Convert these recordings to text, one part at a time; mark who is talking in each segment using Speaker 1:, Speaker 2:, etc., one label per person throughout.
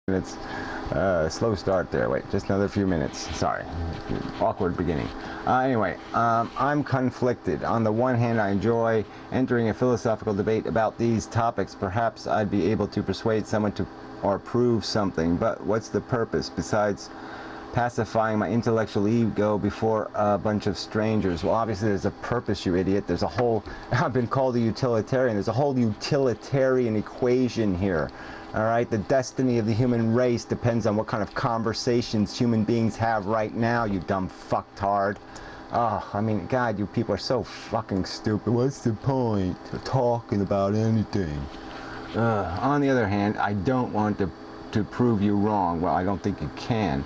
Speaker 1: Minutes. Slow start there. Wait, just another few minutes. Sorry. Awkward beginning. Anyway, I'm conflicted. On the one hand, I enjoy entering a philosophical debate about these topics. Perhaps I'd be able to persuade someone to or prove something. But what's the purpose besides pacifying my intellectual ego before a bunch of strangers? Well, obviously there's a purpose, you idiot. There's a whole, I've been called a utilitarian. There's a whole utilitarian equation here. Alright, the destiny of the human race depends on what kind of conversations human beings have right now, you dumb fucktard. Oh, I mean, God, you people are so fucking stupid. What's the point of talking about anything? On the other hand, I don't want to prove you wrong. Well, I don't think you can.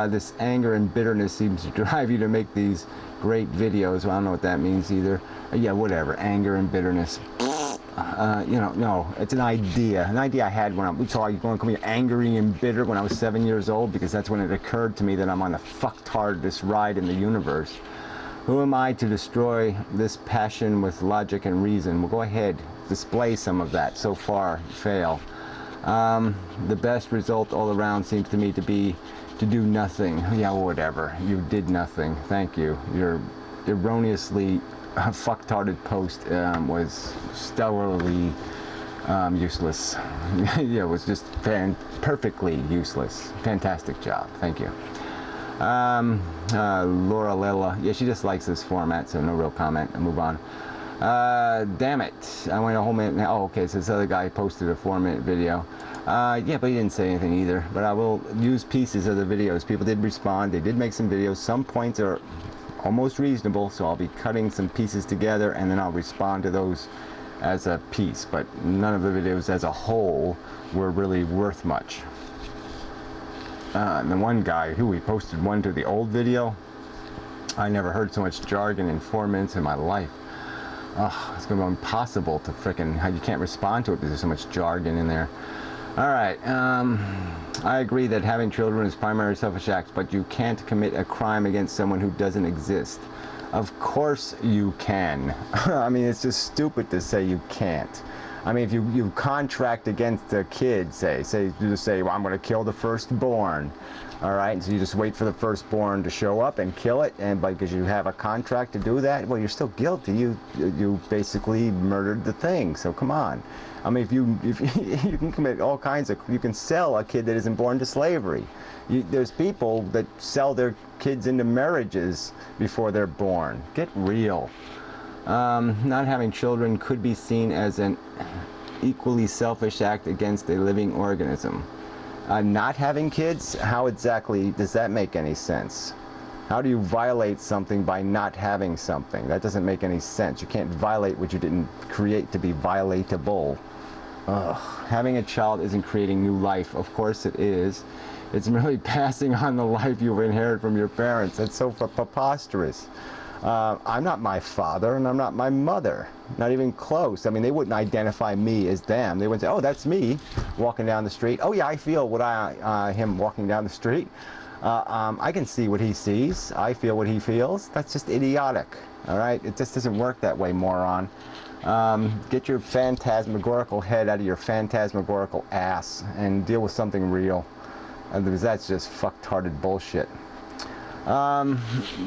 Speaker 1: This anger and bitterness seems to drive you to make these great videos. Well, I don't know what that means either. Yeah, whatever. Anger and bitterness. You know, no, it's an idea I had when you're going to call me angry and bitter when I was 7 years old, because that's when it occurred to me that I'm on the fucktardest ride in the universe. Who am I to destroy this passion with logic and reason? Well, go ahead, display some of that. So far, fail. The best result all around seems to me to be to do nothing. Yeah, whatever. You did nothing. Thank you. You're erroneously fucktarded post was stellarly useless. Yeah, it was just perfectly useless. Fantastic job. Thank you. Laura Lela, yeah, she just likes this format, so no real comment. I'll move on. Damn it, I went a whole minute. Oh, okay, so this other guy posted a 4-minute video. Yeah, but he didn't say anything either. But I will use pieces of the videos. People did respond. They did make some videos. Some points are almost reasonable, so I'll be cutting some pieces together and then I'll respond to those as a piece, but none of the videos as a whole were really worth much. And the one guy who we posted one to the old video, I never heard so much jargon in 4 minutes in my life. It's gonna be impossible to frickin', you can't respond to it because there's so much jargon in there. Alright, I agree that having children is primary selfish act, but you can't commit a crime against someone who doesn't exist. Of course you can. I mean, it's just stupid to say you can't. I mean, if you contract against a kid, you just say, well, I'm going to kill the firstborn. Alright, so you just wait for the firstborn to show up and kill it, and because you have a contract to do that, well, you're still guilty. You basically murdered the thing, so come on. I mean, if you can commit all kinds of, you can sell a kid that isn't born to slavery. There's people that sell their kids into marriages before they're born. Get real. Not having children could be seen as an equally selfish act against a living organism. Not having kids, how exactly does that make any sense? How do you violate something by not having something? That doesn't make any sense. You can't violate what you didn't create to be violatable. Having a child isn't creating new life. Of course it is. It's merely passing on the life you've inherited from your parents. That's so preposterous. I'm not my father and I'm not my mother. Not even close. I mean, they wouldn't identify me as them. They wouldn't say, oh, that's me walking down the street. Oh yeah, I feel what him walking down the street. I can see what he sees. I feel what he feels. That's just idiotic. Alright? It just doesn't work that way, moron. Get your phantasmagorical head out of your phantasmagorical ass and deal with something real. Because that's just fucktarded bullshit.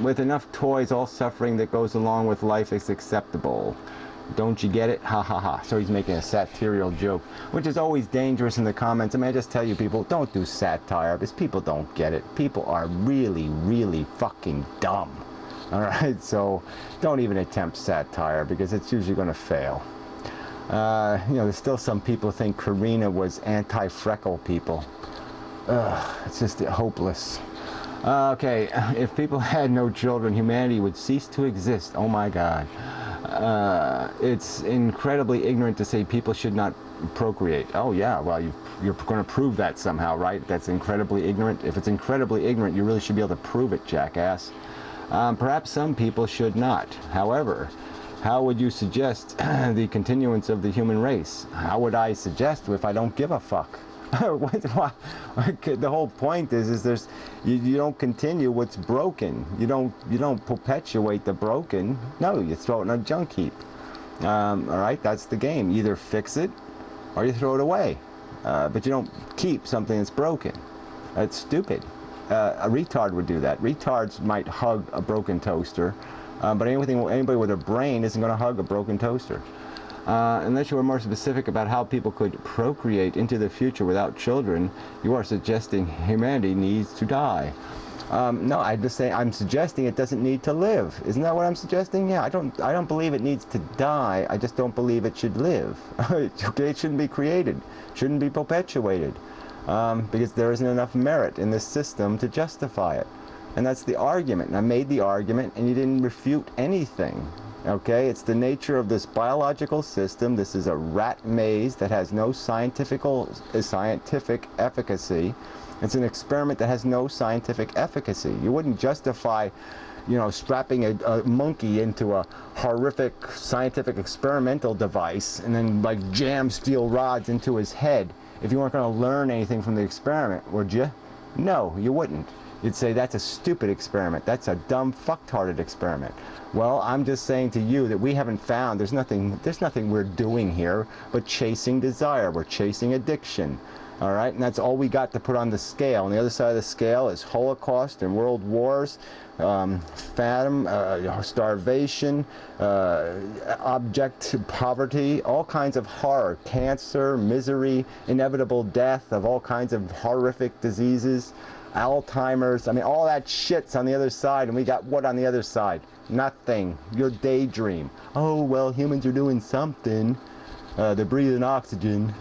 Speaker 1: With enough toys, all suffering that goes along with life is acceptable. Don't you get it? Ha ha ha. So he's making a satirical joke, which is always dangerous in the comments. I mean, I just tell you people, don't do satire, because people don't get it. People are really, really fucking dumb. Alright, so don't even attempt satire, because it's usually going to fail. You know, there's still some people think Karina was anti-freckle people. It's just hopeless. Okay, if people had no children, humanity would cease to exist. Oh my God. It's incredibly ignorant to say people should not procreate. Oh yeah, well, you're going to prove that somehow, right? That's incredibly ignorant. If it's incredibly ignorant, you really should be able to prove it, jackass. Perhaps some people should not. However, how would you suggest the continuance of the human race? How would I suggest if I don't give a fuck? The whole point is there's you don't continue what's broken. You don't perpetuate the broken. No, you throw it in a junk heap. All right, that's the game. Either fix it or you throw it away. but you don't keep something that's broken. That's stupid. A retard would do that. Retards might hug a broken toaster, but anybody with a brain isn't going to hug a broken toaster. Unless you were more specific about how people could procreate into the future without children, you are suggesting humanity needs to die. No, I'm suggesting it doesn't need to live. Isn't that what I'm suggesting? Yeah, I don't believe it needs to die. I just don't believe it should live. Okay, it shouldn't be created. Shouldn't be perpetuated. Because there isn't enough merit in this system to justify it. And that's the argument. And I made the argument and you didn't refute anything. Okay, it's the nature of this biological system. This is a rat maze that has no scientific efficacy. It's an experiment that has no scientific efficacy. You wouldn't justify, you know, strapping a monkey into a horrific scientific experimental device and then like jam steel rods into his head if you weren't going to learn anything from the experiment, would you? No, you wouldn't. You'd say that's a stupid experiment. That's a dumb, fucktarded experiment. Well, I'm just saying to you that we haven't found, there's nothing we're doing here but chasing desire. We're chasing addiction. All right, and that's all we got to put on the scale. On the other side of the scale is Holocaust and world wars, starvation, abject poverty, all kinds of horror, cancer, misery, inevitable death of all kinds of horrific diseases, Alzheimer's. I mean, all that shit's on the other side, and we got what on the other side? Nothing. Your daydream. Oh, well, humans are doing something. They're breathing oxygen.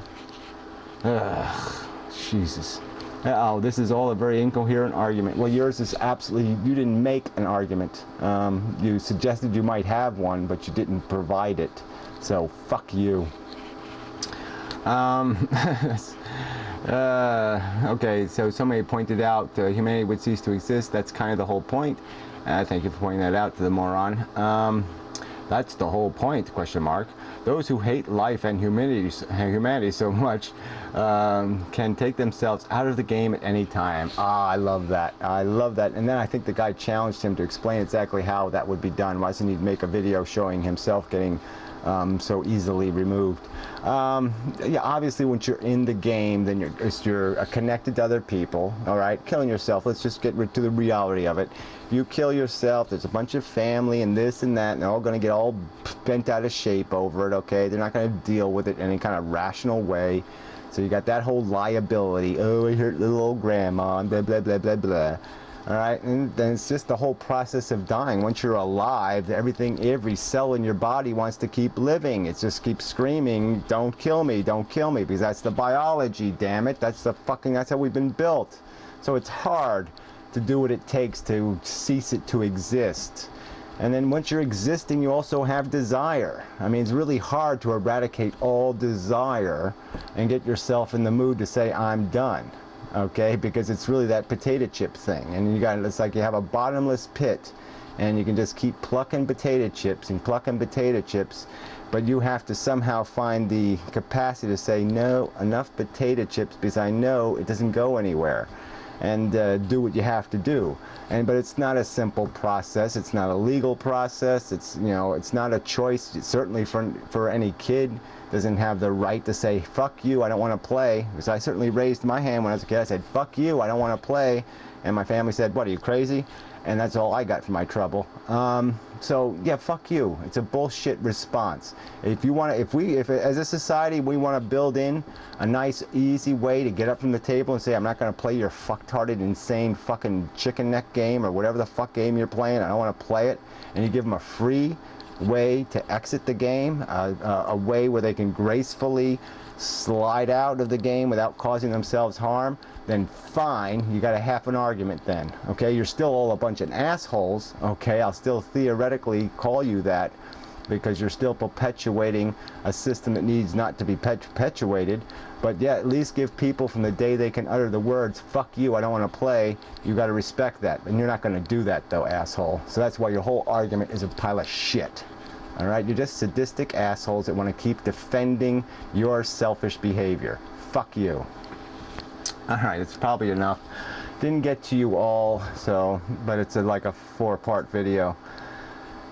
Speaker 1: Jesus. Oh, this is all a very incoherent argument. Well, yours is absolutely, you didn't make an argument. You suggested you might have one, but you didn't provide it. So, fuck you. Okay, so somebody pointed out humanity would cease to exist. That's kind of the whole point. Thank you for pointing that out to the moron. That's the whole point, question mark. Those who hate life and humanity so much can take themselves out of the game at any time. Ah, I love that. I love that. And then I think the guy challenged him to explain exactly how that would be done. Why doesn't he make a video showing himself getting so easily removed? Yeah, obviously once you're in the game, then you're connected to other people. All right, killing yourself, let's just get to the reality of it. You kill yourself, there's a bunch of family and this and that, and they're all going to get all bent out of shape over it. Okay, they're not going to deal with it in any kind of rational way. So you got that whole liability. Oh, I hurt little old grandma, blah blah blah blah blah. All right, and then it's just the whole process of dying. Once you're alive, every cell in your body wants to keep living. It just keeps screaming, don't kill me, because that's the biology, damn it. That's how we've been built. So it's hard to do what it takes to cease it to exist. And then once you're existing, you also have desire. I mean, it's really hard to eradicate all desire and get yourself in the mood to say, I'm done. Okay, because it's really that potato chip thing, and it's like you have a bottomless pit and you can just keep plucking potato chips and plucking potato chips, but you have to somehow find the capacity to say no, enough potato chips, because I know it doesn't go anywhere, and do what you have to do. But it's not a simple process. It's not a legal process. It's not a choice. Certainly for any kid doesn't have the right to say, fuck you, I don't want to play. Because I certainly raised my hand when I was a kid. I said, fuck you, I don't want to play. And my family said, what, are you crazy? And that's all I got for my trouble. So yeah, fuck you. It's a bullshit response. If as a society we want to build in a nice, easy way to get up from the table and say, I'm not going to play your fucktarded, insane fucking chicken neck game or whatever the fuck game you're playing, I don't want to play it, and you give them a free way to exit the game, a way where they can gracefully slide out of the game without causing themselves harm, then fine, you got a half an argument then. Okay, you're still all a bunch of assholes. Okay, I'll still theoretically call you that, because you're still perpetuating a system that needs not to be perpetuated. But yeah, at least give people from the day they can utter the words, fuck you, I don't want to play, you got to respect that. And you're not going to do that though, asshole. So that's why your whole argument is a pile of shit. Alright, you're just sadistic assholes that want to keep defending your selfish behavior. Fuck you. Alright, it's probably enough. Didn't get to you all, but it's like a 4-part video.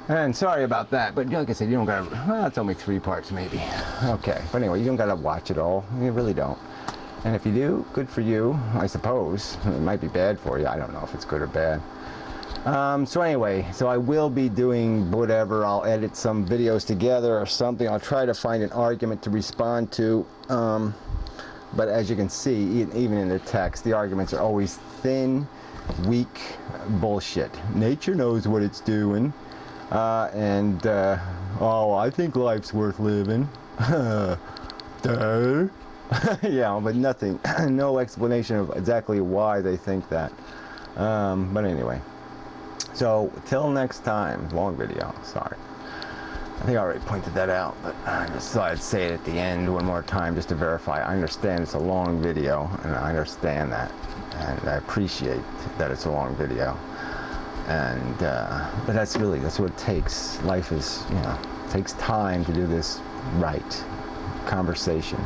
Speaker 1: And sorry about that, but like I said, you don't gotta, well, it's only 3 parts maybe. Okay, but anyway, you don't gotta watch it all. You really don't. And if you do, good for you, I suppose. It might be bad for you. I don't know if it's good or bad. So anyway, so I will be doing whatever. I'll edit some videos together or something. I'll try to find an argument to respond to. But as you can see, even in the text, the arguments are always thin, weak bullshit. Nature knows what it's doing. Oh, I think life's worth living. Duh. Yeah, but nothing, no explanation of exactly why they think that. But anyway, so till next time, long video, sorry. I think I already pointed that out, but I just thought I'd say it at the end one more time just to verify. I understand it's a long video, and I understand that, and I appreciate that it's a long video. And but that's what it takes. Life is, takes time to do this right conversation.